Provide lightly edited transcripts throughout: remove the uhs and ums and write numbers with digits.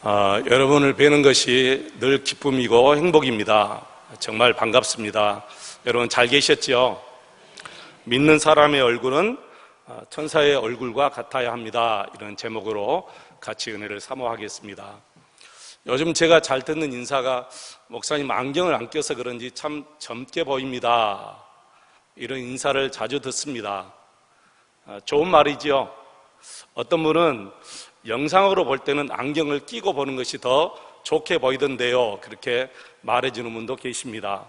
여러분을 뵈는 것이 늘 기쁨이고 행복입니다. 정말 반갑습니다. 여러분 잘 계셨죠? 믿는 사람의 얼굴은 천사의 얼굴과 같아야 합니다. 이런 제목으로 같이 은혜를 사모하겠습니다. 요즘 제가 잘 듣는 인사가 목사님 안경을 안 껴서 그런지 참 젊게 보입니다. 이런 인사를 자주 듣습니다. 좋은 말이죠. 어떤 분은 영상으로 볼 때는 안경을 끼고 보는 것이 더 좋게 보이던데요, 그렇게 말해주는 분도 계십니다.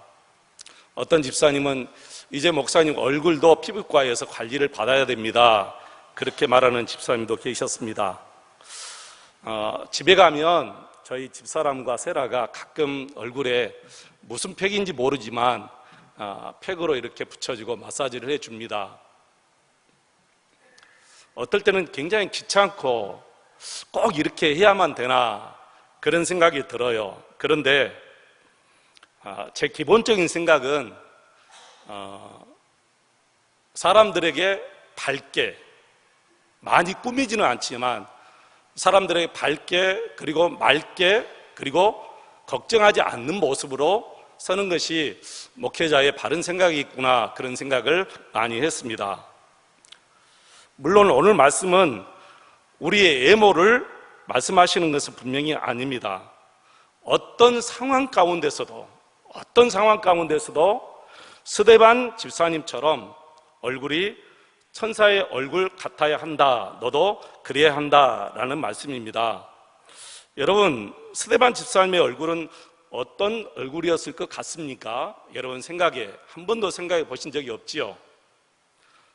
어떤 집사님은 이제 목사님 얼굴도 피부과에서 관리를 받아야 됩니다, 그렇게 말하는 집사님도 계셨습니다. 집에 가면 저희 집사람과 세라가 가끔 얼굴에 무슨 팩인지 모르지만 팩으로 이렇게 붙여주고 마사지를 해줍니다. 어떨 때는 굉장히 귀찮고 꼭 이렇게 해야만 되나 그런 생각이 들어요. 그런데 제 기본적인 생각은 사람들에게 밝게, 많이 꾸미지는 않지만 사람들에게 밝게 그리고 맑게 그리고 걱정하지 않는 모습으로 서는 것이 목회자의 바른 생각이 있구나, 그런 생각을 많이 했습니다. 물론 오늘 말씀은 우리의 외모를 말씀하시는 것은 분명히 아닙니다. 어떤 상황 가운데서도 스데반 집사님처럼 얼굴이 천사의 얼굴 같아야 한다, 너도 그래야 한다라는 말씀입니다. 여러분, 스데반 집사님의 얼굴은 어떤 얼굴이었을 것 같습니까? 여러분 한 번도 생각해 보신 적이 없지요?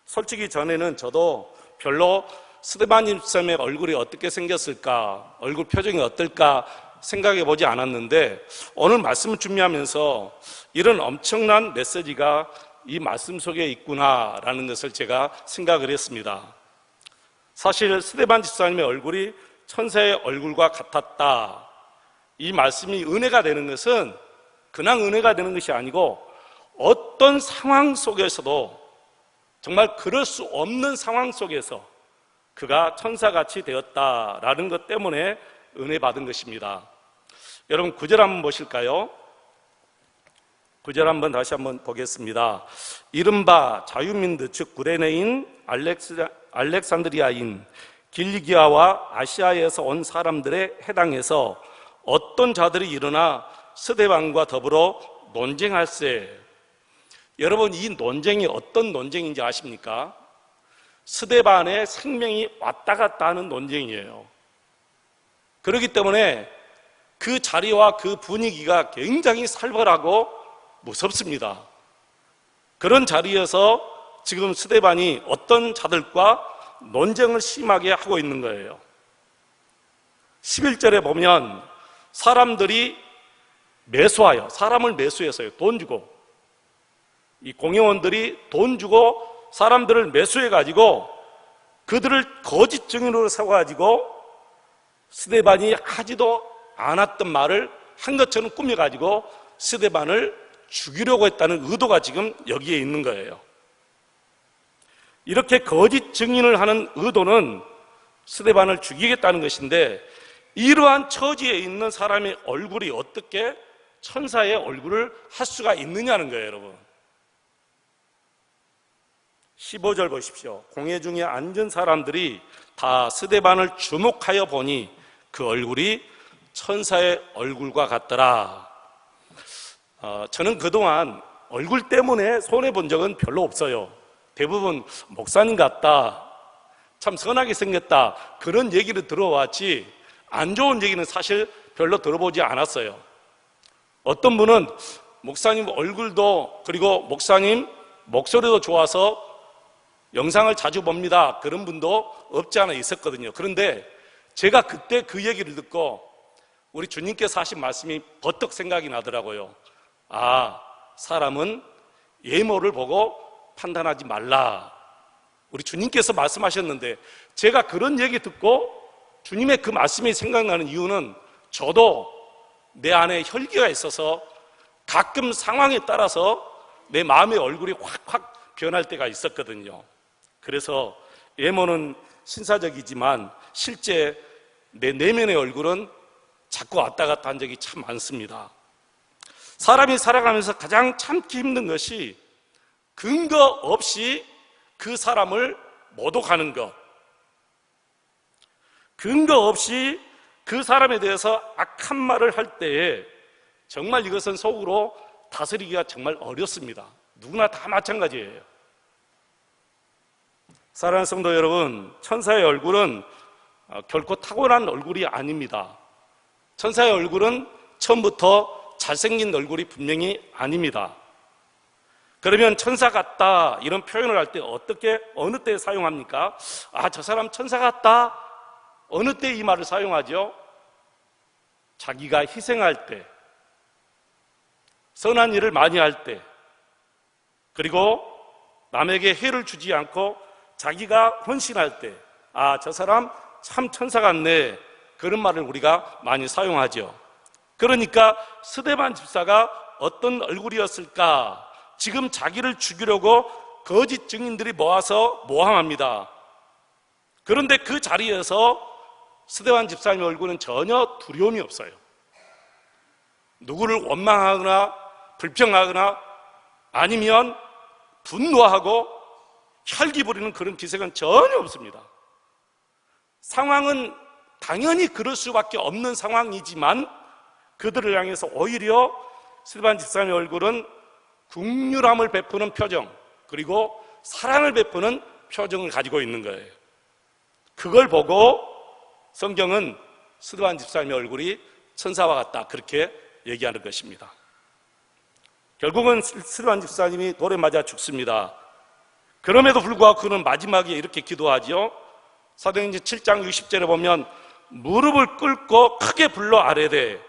솔직히 전에는 저도 별로 스데반 집사님의 얼굴이 어떻게 생겼을까, 얼굴 표정이 어떨까 생각해 보지 않았는데 오늘 말씀을 준비하면서 이런 엄청난 메시지가 이 말씀 속에 있구나라는 것을 제가 생각을 했습니다. 사실 스데반 집사님의 얼굴이 천사의 얼굴과 같았다, 이 말씀이 은혜가 되는 것은 그냥 은혜가 되는 것이 아니고 어떤 상황 속에서도, 정말 그럴 수 없는 상황 속에서 그가 천사같이 되었다라는 것 때문에 은혜 받은 것입니다. 여러분 9절 한번 보실까요? 9절 한번 다시 한번 보겠습니다. 이른바 자유민들, 즉 구레네인, 알렉산드리아인, 길리기아와 아시아에서 온 사람들에 해당해서 어떤 자들이 일어나 스데반과 더불어 논쟁할세. 여러분 이 논쟁이 어떤 논쟁인지 아십니까? 스데반의 생명이 왔다 갔다 하는 논쟁이에요. 그렇기 때문에 그 자리와 그 분위기가 굉장히 살벌하고 무섭습니다. 그런 자리에서 지금 스데반이 어떤 자들과 논쟁을 심하게 하고 있는 거예요. 11절에 보면 사람들이 매수하여, 사람을 매수해서요, 돈 주고, 이 공회원들이 돈 주고 사람들을 매수해가지고 그들을 거짓 증인으로 세워가지고 스데반이 하지도 않았던 말을 한 것처럼 꾸며가지고 스데반을 죽이려고 했다는 의도가 지금 여기에 있는 거예요. 이렇게 거짓 증인을 하는 의도는 스데반을 죽이겠다는 것인데, 이러한 처지에 있는 사람의 얼굴이 어떻게 천사의 얼굴을 할 수가 있느냐는 거예요, 여러분. 15절 보십시오. 공회 중에 앉은 사람들이 다 스데반을 주목하여 보니 그 얼굴이 천사의 얼굴과 같더라. 저는 그동안 얼굴 때문에 손해본 적은 별로 없어요. 대부분 목사님 같다, 참 선하게 생겼다, 그런 얘기를 들어왔지 안 좋은 얘기는 사실 별로 들어보지 않았어요. 어떤 분은 목사님 얼굴도 그리고 목사님 목소리도 좋아서 영상을 자주 봅니다, 그런 분도 없지 않아 있었거든요. 그런데 제가 그때 그 얘기를 듣고 우리 주님께서 하신 말씀이 버뜩 생각이 나더라고요. 사람은 외모를 보고 판단하지 말라, 우리 주님께서 말씀하셨는데, 제가 그런 얘기 듣고 주님의 그 말씀이 생각나는 이유는 저도 내 안에 혈기가 있어서 가끔 상황에 따라서 내 마음의 얼굴이 확 변할 때가 있었거든요. 그래서 외모는 신사적이지만 실제 내 내면의 얼굴은 자꾸 왔다 갔다 한 적이 참 많습니다. 사람이 살아가면서 가장 참기 힘든 것이 근거 없이 그 사람을 모독하는 것, 근거 없이 그 사람에 대해서 악한 말을 할 때에 정말 이것은 속으로 다스리기가 정말 어렵습니다. 누구나 다 마찬가지예요. 사랑하는 성도 여러분, 천사의 얼굴은 결코 타고난 얼굴이 아닙니다. 천사의 얼굴은 처음부터 잘생긴 얼굴이 분명히 아닙니다. 그러면 천사 같다 이런 표현을 할 때 어떻게, 어느 때 사용합니까? 아, 저 사람 천사 같다. 어느 때 이 말을 사용하죠? 자기가 희생할 때, 선한 일을 많이 할 때, 그리고 남에게 해를 주지 않고 자기가 헌신할 때, 아, 저 사람 참 천사 같네. 그런 말을 우리가 많이 사용하죠. 그러니까 스데반 집사가 어떤 얼굴이었을까? 지금 자기를 죽이려고 거짓 증인들이 모아서 모함합니다. 그런데 그 자리에서 스데반 집사님의 얼굴은 전혀 두려움이 없어요. 누구를 원망하거나 불평하거나 아니면 분노하고 혈기 부리는 그런 기색은 전혀 없습니다. 상황은 당연히 그럴 수밖에 없는 상황이지만 그들을 향해서 오히려 스데반 집사님의 얼굴은 긍휼함을 베푸는 표정, 그리고 사랑을 베푸는 표정을 가지고 있는 거예요. 그걸 보고 성경은 스데반 집사님의 얼굴이 천사와 같다, 그렇게 얘기하는 것입니다. 결국은 스데반 집사님이 돌에 맞아 죽습니다. 그럼에도 불구하고 그는 마지막에 이렇게 기도하죠. 사도행전 7장 60절에 보면 무릎을 꿇고 크게 불러 아뢰되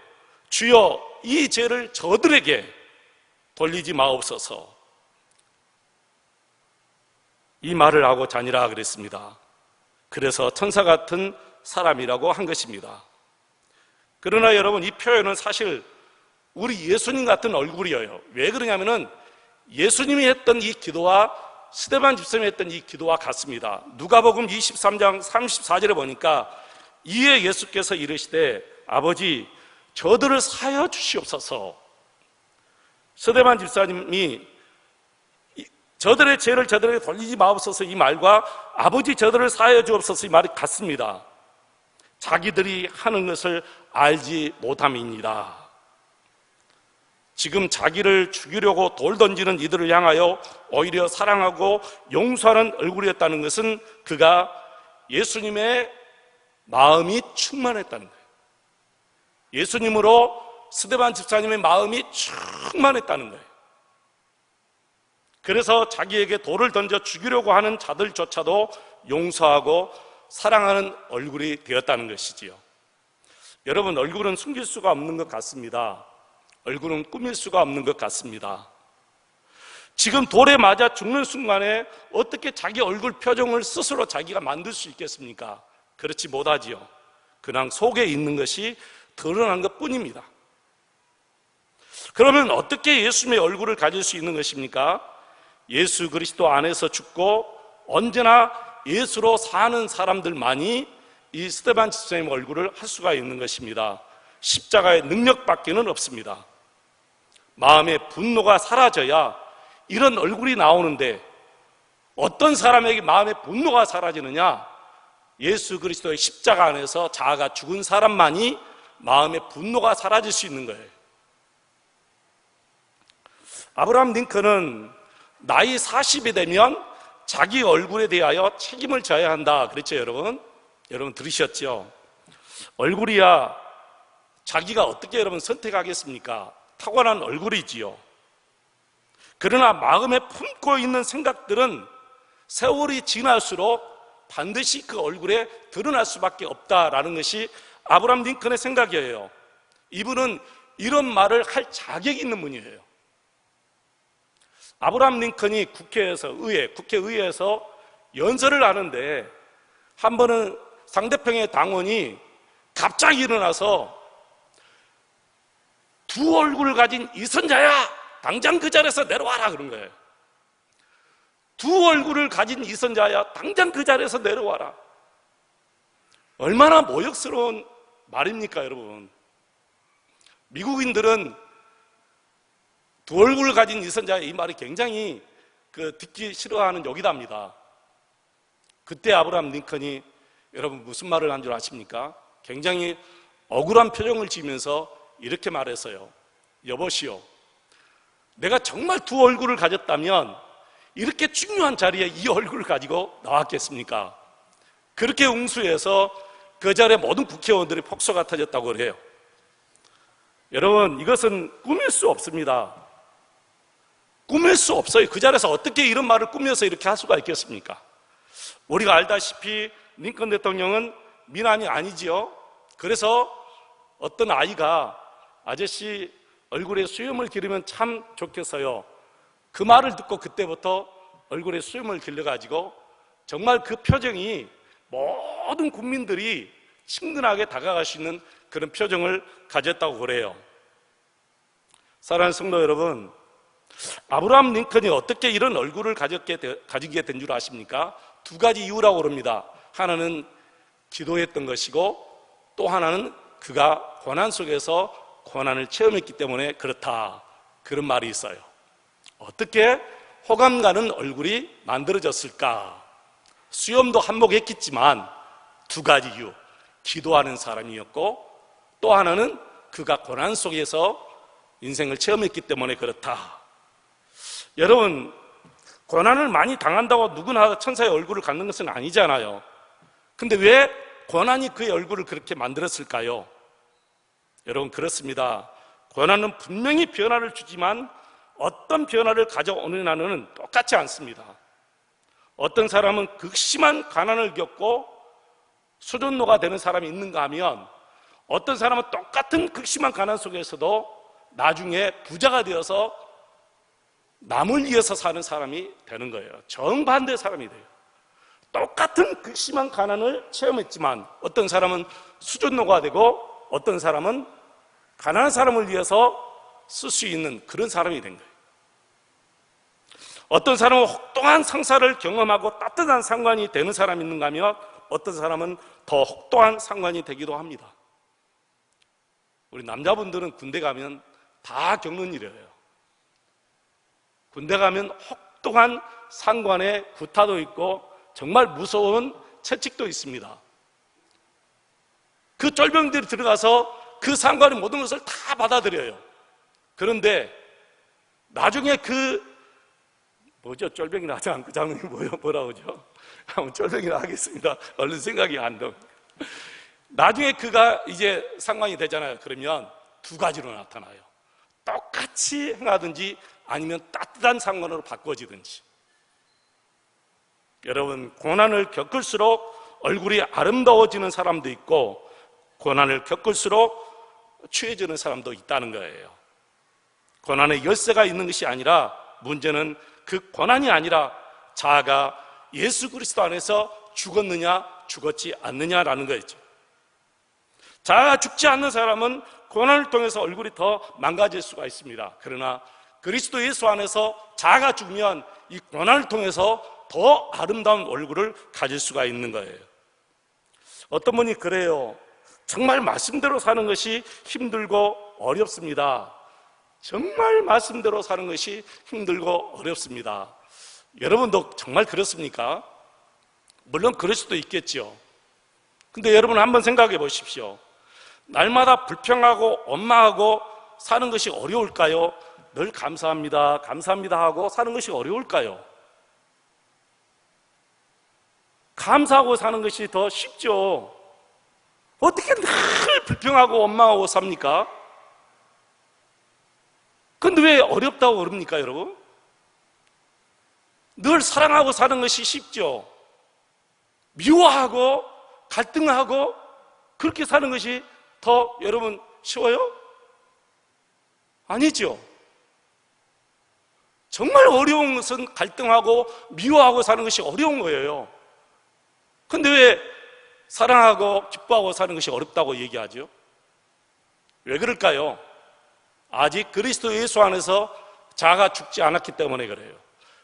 주여 이 죄를 저들에게 돌리지 마옵소서. 이 말을 하고 자니라 그랬습니다. 그래서 천사 같은 사람이라고 한 것입니다. 그러나 여러분, 이 표현은 사실 우리 예수님 같은 얼굴이에요. 왜 그러냐면은 예수님이 했던 이 기도와 스데반 집사님이 했던 이 기도와 같습니다. 누가복음 23장 34절에 보니까 이에 예수께서 이르시되 아버지 저들을 사하여 주시옵소서. 스데반 집사님이 저들의 죄를 저들에게 돌리지 마옵소서 이 말과 아버지 저들을 사하여 주옵소서 이 말이 같습니다. 자기들이 하는 것을 알지 못함이니라. 지금 자기를 죽이려고 돌 던지는 이들을 향하여 오히려 사랑하고 용서하는 얼굴이었다는 것은 그가 예수님의 마음이 충만했다는 거예요. 예수님으로 스데반 집사님의 마음이 충만했다는 거예요. 그래서 자기에게 돌을 던져 죽이려고 하는 자들조차도 용서하고 사랑하는 얼굴이 되었다는 것이지요. 여러분, 얼굴은 숨길 수가 없는 것 같습니다. 얼굴은 꾸밀 수가 없는 것 같습니다. 지금 돌에 맞아 죽는 순간에 어떻게 자기 얼굴 표정을 스스로 자기가 만들 수 있겠습니까? 그렇지 못하지요. 그냥 속에 있는 것이 드러난 것 뿐입니다. 그러면 어떻게 예수님의 얼굴을 가질 수 있는 것입니까? 예수 그리스도 안에서 죽고 언제나 예수로 사는 사람들만이 이 스데반 집사님의 얼굴을 할 수가 있는 것입니다. 십자가의 능력밖에는 없습니다. 마음의 분노가 사라져야 이런 얼굴이 나오는데 어떤 사람에게 마음의 분노가 사라지느냐? 예수 그리스도의 십자가 안에서 자아가 죽은 사람만이 마음의 분노가 사라질 수 있는 거예요. 아브라함 링컨은 나이 40이 되면 자기 얼굴에 대하여 책임을 져야 한다 그랬죠. 여러분 들으셨죠? 얼굴이야 자기가 어떻게 여러분 선택하겠습니까? 타고난 얼굴이지요. 그러나 마음에 품고 있는 생각들은 세월이 지날수록 반드시 그 얼굴에 드러날 수밖에 없다라는 것이 아브라함 링컨의 생각이에요. 이분은 이런 말을 할 자격이 있는 분이에요. 아브라함 링컨이 국회의회에서 연설을 하는데 한 번은 상대편의 당원이 갑자기 일어나서 두 얼굴을 가진 이선자야, 당장 그 자리에서 내려와라 그런 거예요. 두 얼굴을 가진 이선자야, 당장 그 자리에서 내려와라. 얼마나 모욕스러운 말입니까, 여러분? 미국인들은 두 얼굴을 가진 위선자의 이 말이 굉장히 듣기 싫어하는 욕이답니다. 그때 아브라함 링컨이 여러분 무슨 말을 한 줄 아십니까? 굉장히 억울한 표정을 지으면서 이렇게 말했어요. 여보시오, 내가 정말 두 얼굴을 가졌다면 이렇게 중요한 자리에 이 얼굴을 가지고 나왔겠습니까? 그렇게 응수해서 그 자리에 모든 국회의원들이 폭소가 터졌다고 그래요. 여러분, 이것은 꾸밀 수 없습니다. 꾸밀 수 없어요. 그 자리에서 어떻게 이런 말을 꾸며서 이렇게 할 수가 있겠습니까? 우리가 알다시피 링컨 대통령은 미남이 아니지요. 그래서 어떤 아이가 아저씨 얼굴에 수염을 기르면 참 좋겠어요. 그 말을 듣고 그때부터 얼굴에 수염을 길러가지고 정말 그 표정이 모든 국민들이 친근하게 다가갈 수 있는 그런 표정을 가졌다고 그래요. 사랑하는 성도 여러분, 아브라함 링컨이 어떻게 이런 얼굴을 가지게 된 줄 아십니까? 두 가지 이유라고 그럽니다. 하나는 기도했던 것이고 또 하나는 그가 고난 속에서 고난을 체험했기 때문에 그렇다, 그런 말이 있어요. 어떻게 호감 가는 얼굴이 만들어졌을까? 수염도 한몫했겠지만 두 가지 이유, 기도하는 사람이었고 또 하나는 그가 고난 속에서 인생을 체험했기 때문에 그렇다. 여러분, 고난을 많이 당한다고 누구나 천사의 얼굴을 갖는 것은 아니잖아요. 근데 왜 고난이 그의 얼굴을 그렇게 만들었을까요? 여러분, 그렇습니다. 고난은 분명히 변화를 주지만 어떤 변화를 가져오느냐는 똑같지 않습니다. 어떤 사람은 극심한 가난을 겪고 수전노가 되는 사람이 있는가 하면 어떤 사람은 똑같은 극심한 가난 속에서도 나중에 부자가 되어서 남을 위해서 사는 사람이 되는 거예요. 정반대의 사람이 돼요. 똑같은 극심한 가난을 체험했지만 어떤 사람은 수전노가 되고 어떤 사람은 가난한 사람을 위해서 쓸 수 있는 그런 사람이 된 거예요. 어떤 사람은 혹독한 상사를 경험하고 따뜻한 상관이 되는 사람이 있는가 하면 어떤 사람은 더 혹독한 상관이 되기도 합니다. 우리 남자분들은 군대 가면 다 겪는 일이에요. 군대 가면 혹독한 상관의 구타도 있고 정말 무서운 채찍도 있습니다. 그 쫄병들이 들어가서 그 상관의 모든 것을 다 받아들여요. 그런데 나중에 쫄병이나 하지 않고 장면이 뭐라고 하죠? 쫄병이나 하겠습니다. 얼른 생각이 안 나. 나중에 그가 이제 상관이 되잖아요. 그러면 두 가지로 나타나요. 똑같이 행하든지 아니면 따뜻한 상관으로 바꿔지든지. 여러분, 고난을 겪을수록 얼굴이 아름다워지는 사람도 있고 고난을 겪을수록 취해지는 사람도 있다는 거예요. 고난의 열쇠가 있는 것이 아니라 문제는 그 고난이 아니라 자아가 예수 그리스도 안에서 죽었느냐 죽었지 않느냐라는 거였죠. 자아가 죽지 않는 사람은 고난을 통해서 얼굴이 더 망가질 수가 있습니다. 그러나 그리스도 예수 안에서 자아가 죽으면 이 고난을 통해서 더 아름다운 얼굴을 가질 수가 있는 거예요. 어떤 분이 그래요. 정말 말씀대로 사는 것이 힘들고 어렵습니다. 정말 말씀대로 사는 것이 힘들고 어렵습니다. 여러분도 정말 그렇습니까? 물론 그럴 수도 있겠죠. 근데 여러분 한번 생각해 보십시오. 날마다 불평하고 원망하고 사는 것이 어려울까요? 늘 감사합니다, 감사합니다 하고 사는 것이 어려울까요? 감사하고 사는 것이 더 쉽죠. 어떻게 늘 불평하고 원망하고 삽니까? 근데 왜 어렵다고 그럽니까, 여러분? 늘 사랑하고 사는 것이 쉽죠. 미워하고 갈등하고 그렇게 사는 것이 더 여러분 쉬워요? 아니죠. 정말 어려운 것은 갈등하고 미워하고 사는 것이 어려운 거예요. 근데 왜 사랑하고 기뻐하고 사는 것이 어렵다고 얘기하죠? 왜 그럴까요? 아직 그리스도 예수 안에서 자아가 죽지 않았기 때문에 그래요.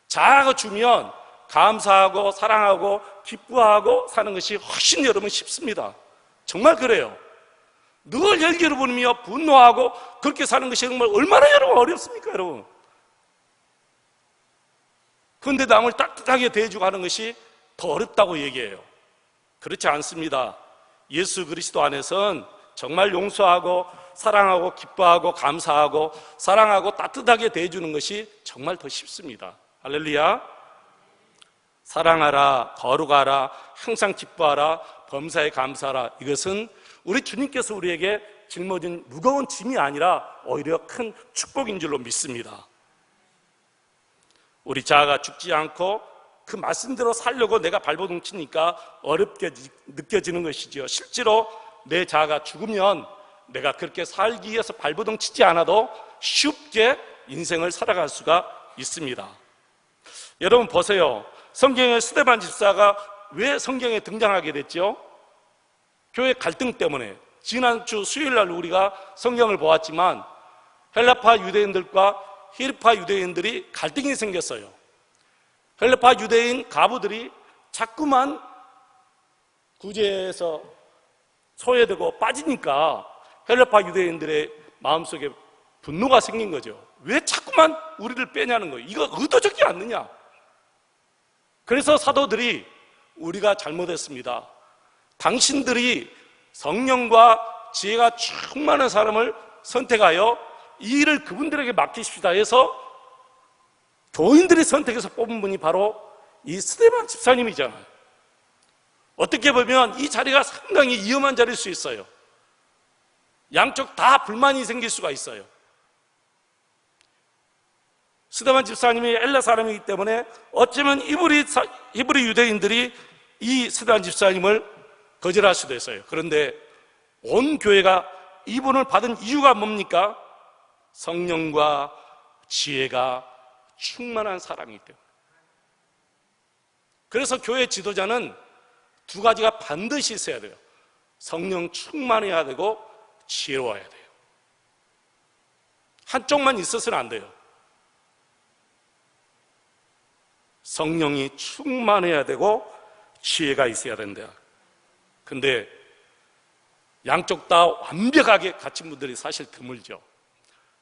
자아가 죽으면 감사하고 사랑하고 기뻐하고 사는 것이 훨씬 여러분 쉽습니다. 정말 그래요. 늘 열기를 부리며 분노하고 그렇게 사는 것이 정말 얼마나 여러분 어렵습니까, 여러분? 그런데 남을 따뜻하게 대해주고 하는 것이 더 어렵다고 얘기해요. 그렇지 않습니다. 예수 그리스도 안에선 정말 용서하고 사랑하고 기뻐하고 감사하고 사랑하고 따뜻하게 대해주는 것이 정말 더 쉽습니다. 할렐루야. 사랑하라, 거룩하라, 항상 기뻐하라, 범사에 감사하라. 이것은 우리 주님께서 우리에게 짊어진 무거운 짐이 아니라 오히려 큰 축복인 줄로 믿습니다. 우리 자아가 죽지 않고 그 말씀대로 살려고 내가 발버둥 치니까 어렵게 느껴지는 것이지요. 실제로 내 자아가 죽으면 내가 그렇게 살기 위해서 발버둥 치지 않아도 쉽게 인생을 살아갈 수가 있습니다. 여러분 보세요. 성경의 스데반 집사가 왜 성경에 등장하게 됐죠? 교회 갈등 때문에. 지난주 수요일날 우리가 성경을 보았지만 헬라파 유대인들과 히르파 유대인들이 갈등이 생겼어요. 헬라파 유대인 가부들이 자꾸만 구제에서 소외되고 빠지니까 헬라파 유대인들의 마음속에 분노가 생긴 거죠. 왜 자꾸만 우리를 빼냐는 거예요. 이거 의도적이지 않느냐. 그래서 사도들이 우리가 잘못했습니다. 당신들이 성령과 지혜가 충만한 사람을 선택하여 이 일을 그분들에게 맡기십시다 해서 교인들이 선택해서 뽑은 분이 바로 이 스데반 집사님이잖아요. 어떻게 보면 이 자리가 상당히 위험한 자리일 수 있어요. 양쪽 다 불만이 생길 수가 있어요. 스데반 집사님이 엘라 사람이기 때문에 어쩌면 히브리 유대인들이 이 스데반 집사님을 거절할 수도 있어요. 그런데 온 교회가 이분을 받은 이유가 뭡니까? 성령과 지혜가 충만한 사람이기 때문에. 그래서 교회 지도자는 두 가지가 반드시 있어야 돼요. 성령 충만해야 되고 지혜로워야 돼요. 한쪽만 있어서는 안 돼요. 성령이 충만해야 되고 지혜가 있어야 된다. 근데 양쪽 다 완벽하게 갖춘 분들이 사실 드물죠.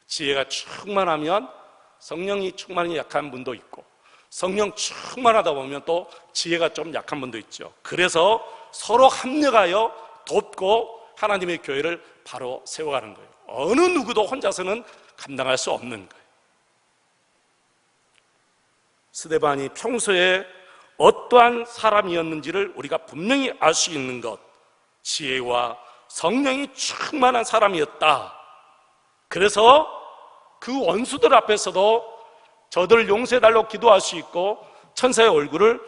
지혜가 충만하면 성령이 충만히 약한 분도 있고 성령 충만하다 보면 또 지혜가 좀 약한 분도 있죠. 그래서 서로 합력하여 돕고 하나님의 교회를 바로 세워가는 거예요. 어느 누구도 혼자서는 감당할 수 없는 거예요. 스데반이 평소에 어떠한 사람이었는지를 우리가 분명히 알 수 있는 것, 지혜와 성령이 충만한 사람이었다. 그래서 그 원수들 앞에서도 저들을 용서해달라고 기도할 수 있고 천사의 얼굴을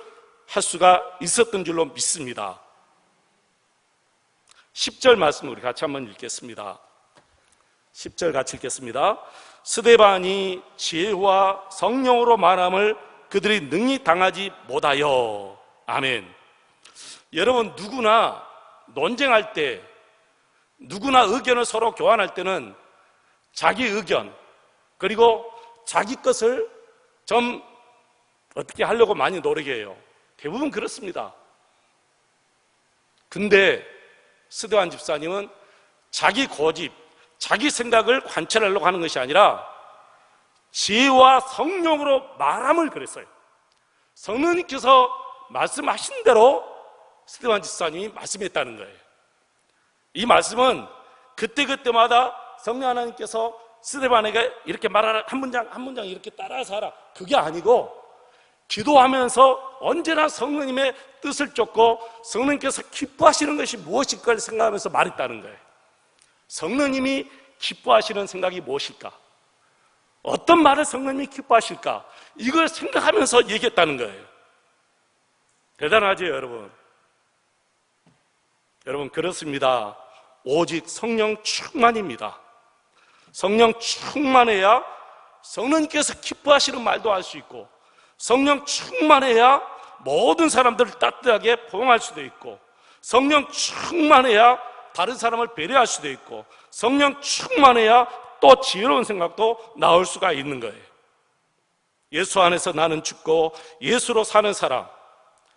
할 수가 있었던 줄로 믿습니다. 10절 말씀 우리 같이 한번 읽겠습니다. 10절 같이 읽겠습니다. 스데반이 지혜와 성령으로 말함을 그들이 능히 당하지 못하여. 아멘. 여러분, 누구나 논쟁할 때, 누구나 의견을 서로 교환할 때는 자기 의견 그리고 자기 것을 좀 어떻게 하려고 많이 노력해요. 대부분 그렇습니다. 근데 스데반 집사님은 자기 고집, 자기 생각을 관철하려고 하는 것이 아니라 지혜와 성령으로 말함을 그랬어요. 성령님께서 말씀하신 대로 스데반 집사님이 말씀했다는 거예요. 이 말씀은 그때그때마다 성령 하나님께서 스데반에게 이렇게 말하라, 한 문장 이렇게 따라서 하라, 그게 아니고 기도하면서 언제나 성령님의 뜻을 쫓고 성령님께서 기뻐하시는 것이 무엇일까를 생각하면서 말했다는 거예요. 성령님이 기뻐하시는 생각이 무엇일까? 어떤 말을 성령님이 기뻐하실까? 이걸 생각하면서 얘기했다는 거예요. 대단하죠, 여러분? 여러분, 그렇습니다. 오직 성령 충만입니다. 성령 충만해야 성령님께서 기뻐하시는 말도 할 수 있고, 성령 충만해야 모든 사람들을 따뜻하게 포용할 수도 있고, 성령 충만해야 다른 사람을 배려할 수도 있고, 성령 충만해야 또 지혜로운 생각도 나올 수가 있는 거예요. 예수 안에서 나는 죽고 예수로 사는 사람,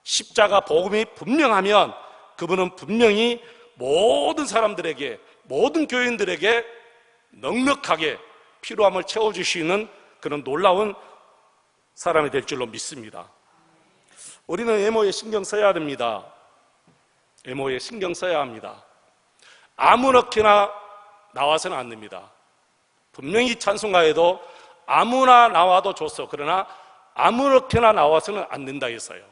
십자가 복음이 분명하면 그분은 분명히 모든 사람들에게 모든 교인들에게 넉넉하게 필요함을 채워주시는 그런 놀라운 사람이 될 줄로 믿습니다. 우리는 외모에 신경 써야 됩니다. 외모에 신경 써야 합니다. 아무렇게나 나와서는 안 됩니다. 분명히 찬송가에도 아무나 나와도 좋소. 그러나 아무렇게나 나와서는 안 된다 했어요.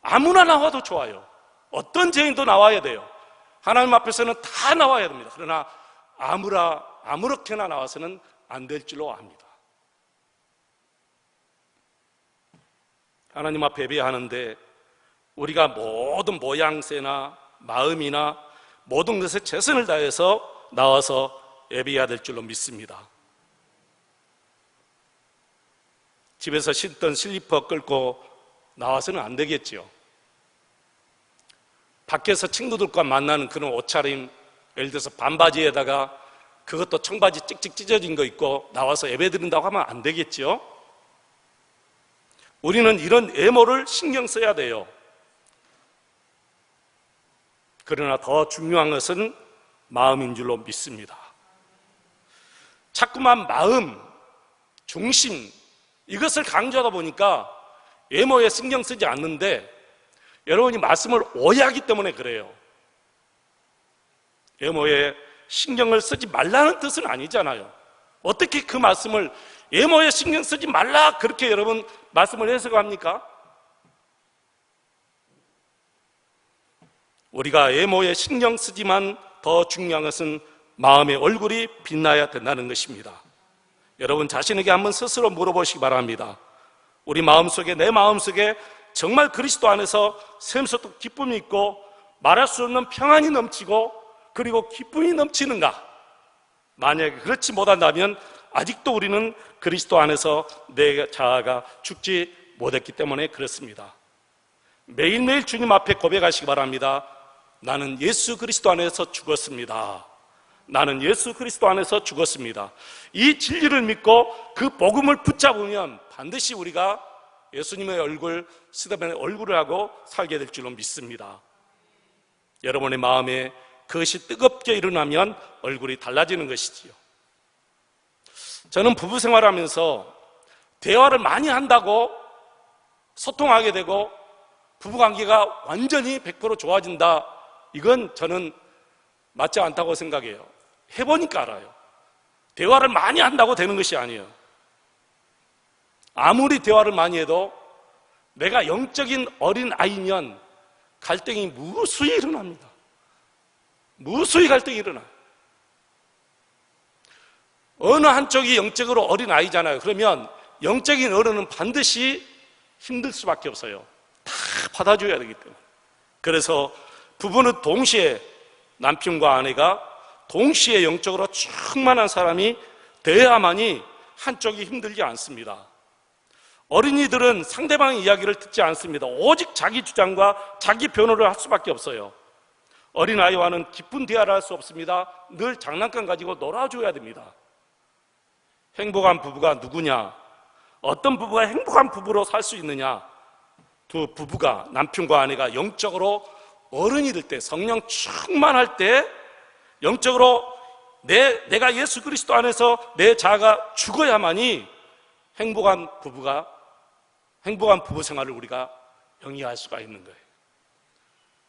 아무나 나와도 좋아요. 어떤 죄인도 나와야 돼요. 하나님 앞에서는 다 나와야 됩니다. 그러나 아무렇게나 나와서는 안 될 줄로 압니다. 하나님 앞에 예배하는데 우리가 모든 모양새나 마음이나 모든 것에 최선을 다해서 나와서 예배해야 될 줄로 믿습니다. 집에서 신던 슬리퍼 끌고 나와서는 안 되겠지요. 밖에서 친구들과 만나는 그런 옷차림, 예를 들어서 반바지에다가 그것도 청바지 찍찍 찢어진 거 입고 나와서 예배 드린다고 하면 안 되겠지요. 우리는 이런 외모를 신경 써야 돼요. 그러나 더 중요한 것은 마음인 줄로 믿습니다. 자꾸만 마음, 중심 이것을 강조하다 보니까 외모에 신경 쓰지 않는데 여러분이 말씀을 오해하기 때문에 그래요. 외모에 신경을 쓰지 말라는 뜻은 아니잖아요. 어떻게 그 말씀을 외모에 신경 쓰지 말라 그렇게 여러분 말씀을 해석합니까? 우리가 외모에 신경 쓰지만 더 중요한 것은 마음의 얼굴이 빛나야 된다는 것입니다. 여러분 자신에게 한번 스스로 물어보시기 바랍니다. 우리 마음속에, 내 마음속에 정말 그리스도 안에서 샘솟는 기쁨이 있고 말할 수 없는 평안이 넘치고 그리고 기쁨이 넘치는가? 만약에 그렇지 못한다면 아직도 우리는 그리스도 안에서 내 자아가 죽지 못했기 때문에 그렇습니다. 매일매일 주님 앞에 고백하시기 바랍니다. 나는 예수 그리스도 안에서 죽었습니다. 나는 예수 그리스도 안에서 죽었습니다. 이 진리를 믿고 그 복음을 붙잡으면 반드시 우리가 예수님의 얼굴, 스데반의 얼굴을 하고 살게 될 줄로 믿습니다. 여러분의 마음에 그것이 뜨겁게 일어나면 얼굴이 달라지는 것이지요. 저는 부부 생활하면서 대화를 많이 한다고 소통하게 되고 부부관계가 완전히 100% 좋아진다, 이건 저는 맞지 않다고 생각해요. 해보니까 알아요. 대화를 많이 한다고 되는 것이 아니에요. 아무리 대화를 많이 해도 내가 영적인 어린 아이면 갈등이 무수히 일어납니다. 무수히 갈등이 일어나요. 어느 한쪽이 영적으로 어린 아이잖아요. 그러면 영적인 어른은 반드시 힘들 수밖에 없어요. 다 받아줘야 되기 때문에. 그래서 부부는 동시에, 남편과 아내가 동시에 영적으로 충만한 사람이 되어야만이 한쪽이 힘들지 않습니다. 어린이들은 상대방의 이야기를 듣지 않습니다. 오직 자기 주장과 자기 변호를 할 수밖에 없어요. 어린아이와는 기쁜 대화를 할 수 없습니다. 늘 장난감 가지고 놀아줘야 됩니다. 행복한 부부가 누구냐? 어떤 부부가 행복한 부부로 살 수 있느냐? 두 부부가, 남편과 아내가 영적으로 어른이 될 때, 성령 충만할 때 영적으로 내가 예수 그리스도 안에서 내 자아가 죽어야만이 행복한 부부 생활을 우리가 영위할 수가 있는 거예요.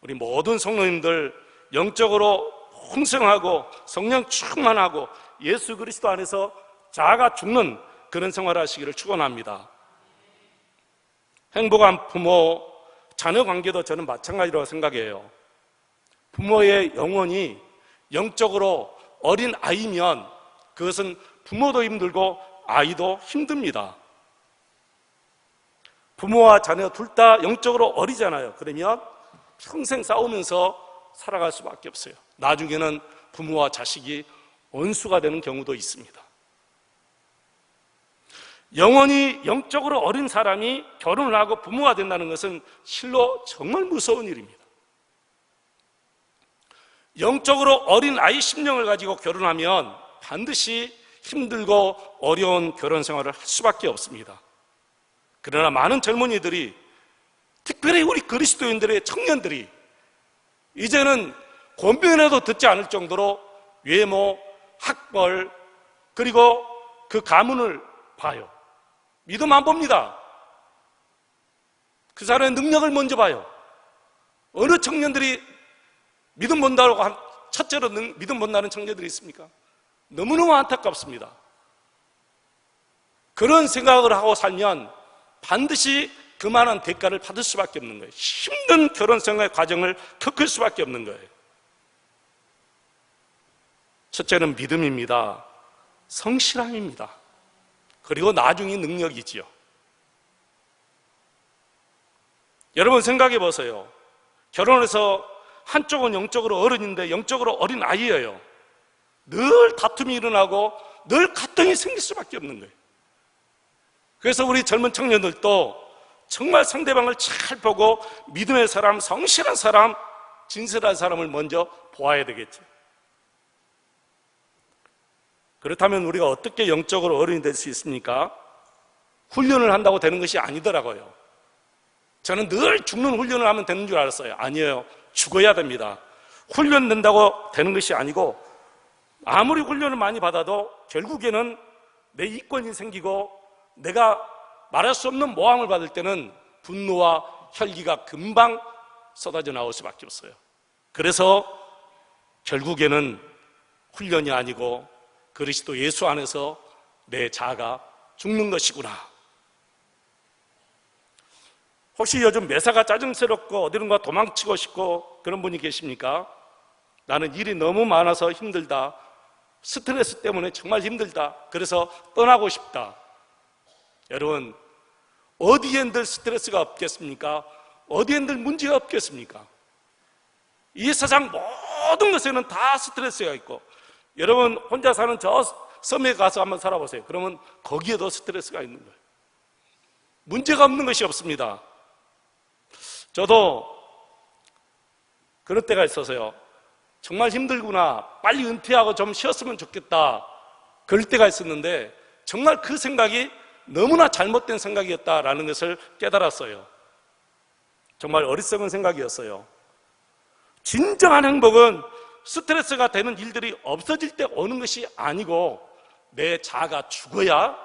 우리 모든 성도님들 영적으로 풍성하고 성령 충만하고 예수 그리스도 안에서 자아가 죽는 그런 생활을 하시기를 축원합니다. 행복한 부모, 자녀 관계도 저는 마찬가지라고 생각해요. 부모의 영혼이 영적으로 어린 아이면 그것은 부모도 힘들고 아이도 힘듭니다. 부모와 자녀 둘 다 영적으로 어리잖아요. 그러면 평생 싸우면서 살아갈 수밖에 없어요. 나중에는 부모와 자식이 원수가 되는 경우도 있습니다. 영원히 영적으로 어린 사람이 결혼을 하고 부모가 된다는 것은 실로 정말 무서운 일입니다. 영적으로 어린 아이 심령을 가지고 결혼하면 반드시 힘들고 어려운 결혼 생활을 할 수밖에 없습니다. 그러나 많은 젊은이들이, 특별히 우리 그리스도인들의 청년들이 이제는 권면해도 듣지 않을 정도로 외모, 학벌, 그리고 그 가문을 봐요. 믿음 안 봅니다. 그 사람의 능력을 먼저 봐요. 어느 청년들이 믿음 본다고 첫째로 믿음 본다는 청년들이 있습니까? 너무너무 안타깝습니다. 그런 생각을 하고 살면 반드시 그만한 대가를 받을 수밖에 없는 거예요. 힘든 결혼 생활 과정을 겪을 수밖에 없는 거예요. 첫째는 믿음입니다. 성실함입니다. 그리고 나중에 능력이지요. 여러분 생각해 보세요. 결혼해서 한쪽은 영적으로 어른인데 영적으로 어린 아이예요. 늘 다툼이 일어나고 늘 갈등이 생길 수밖에 없는 거예요. 그래서 우리 젊은 청년들도 정말 상대방을 잘 보고 믿음의 사람, 성실한 사람, 진실한 사람을 먼저 보아야 되겠죠. 그렇다면 우리가 어떻게 영적으로 어른이 될 수 있습니까? 훈련을 한다고 되는 것이 아니더라고요. 저는 늘 죽는 훈련을 하면 되는 줄 알았어요. 아니에요. 죽어야 됩니다. 훈련된다고 되는 것이 아니고 아무리 훈련을 많이 받아도 결국에는 내 이권이 생기고 내가 말할 수 없는 모함을 받을 때는 분노와 혈기가 금방 쏟아져 나올 수밖에 없어요. 그래서 결국에는 훈련이 아니고 그리스도 예수 안에서 내 자아가 죽는 것이구나. 혹시 요즘 매사가 짜증스럽고 어디론가 도망치고 싶고 그런 분이 계십니까? 나는 일이 너무 많아서 힘들다. 스트레스 때문에 정말 힘들다. 그래서 떠나고 싶다. 여러분, 어디엔들 스트레스가 없겠습니까? 어디엔들 문제가 없겠습니까? 이 세상 모든 것에는 다 스트레스가 있고, 여러분 혼자 사는 저 섬에 가서 한번 살아보세요. 그러면 거기에도 스트레스가 있는 거예요. 문제가 없는 것이 없습니다. 저도 그런 때가 있어서요. 정말 힘들구나. 빨리 은퇴하고 좀 쉬었으면 좋겠다. 그럴 때가 있었는데 정말 그 생각이 너무나 잘못된 생각이었다라는 것을 깨달았어요. 정말 어리석은 생각이었어요. 진정한 행복은 스트레스가 되는 일들이 없어질 때 오는 것이 아니고 내 자아가 죽어야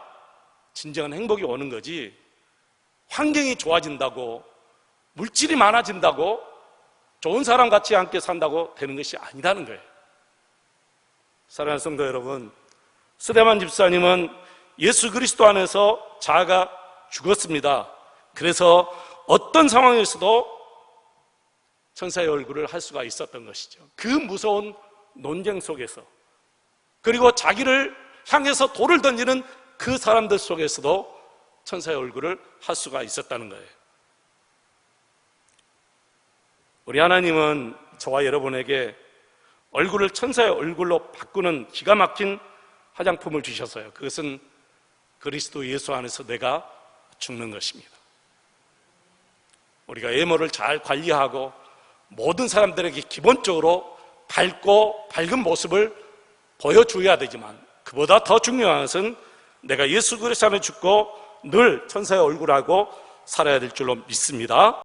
진정한 행복이 오는 거지, 환경이 좋아진다고 물질이 많아진다고 좋은 사람 같이 함께 산다고 되는 것이 아니라는 거예요. 사랑하는 성도 여러분, 스데반 집사님은 예수 그리스도 안에서 자아가 죽었습니다. 그래서 어떤 상황에서도 천사의 얼굴을 할 수가 있었던 것이죠. 그 무서운 논쟁 속에서, 그리고 자기를 향해서 돌을 던지는 그 사람들 속에서도 천사의 얼굴을 할 수가 있었다는 거예요. 우리 하나님은 저와 여러분에게 얼굴을 천사의 얼굴로 바꾸는 기가 막힌 화장품을 주셨어요. 그것은 그리스도 예수 안에서 내가 죽는 것입니다. 우리가 외모를 잘 관리하고 모든 사람들에게 기본적으로 밝고 밝은 모습을 보여줘야 되지만, 그보다 더 중요한 것은 내가 예수 그리스도 안에 죽고 늘 천사의 얼굴하고 살아야 될 줄로 믿습니다.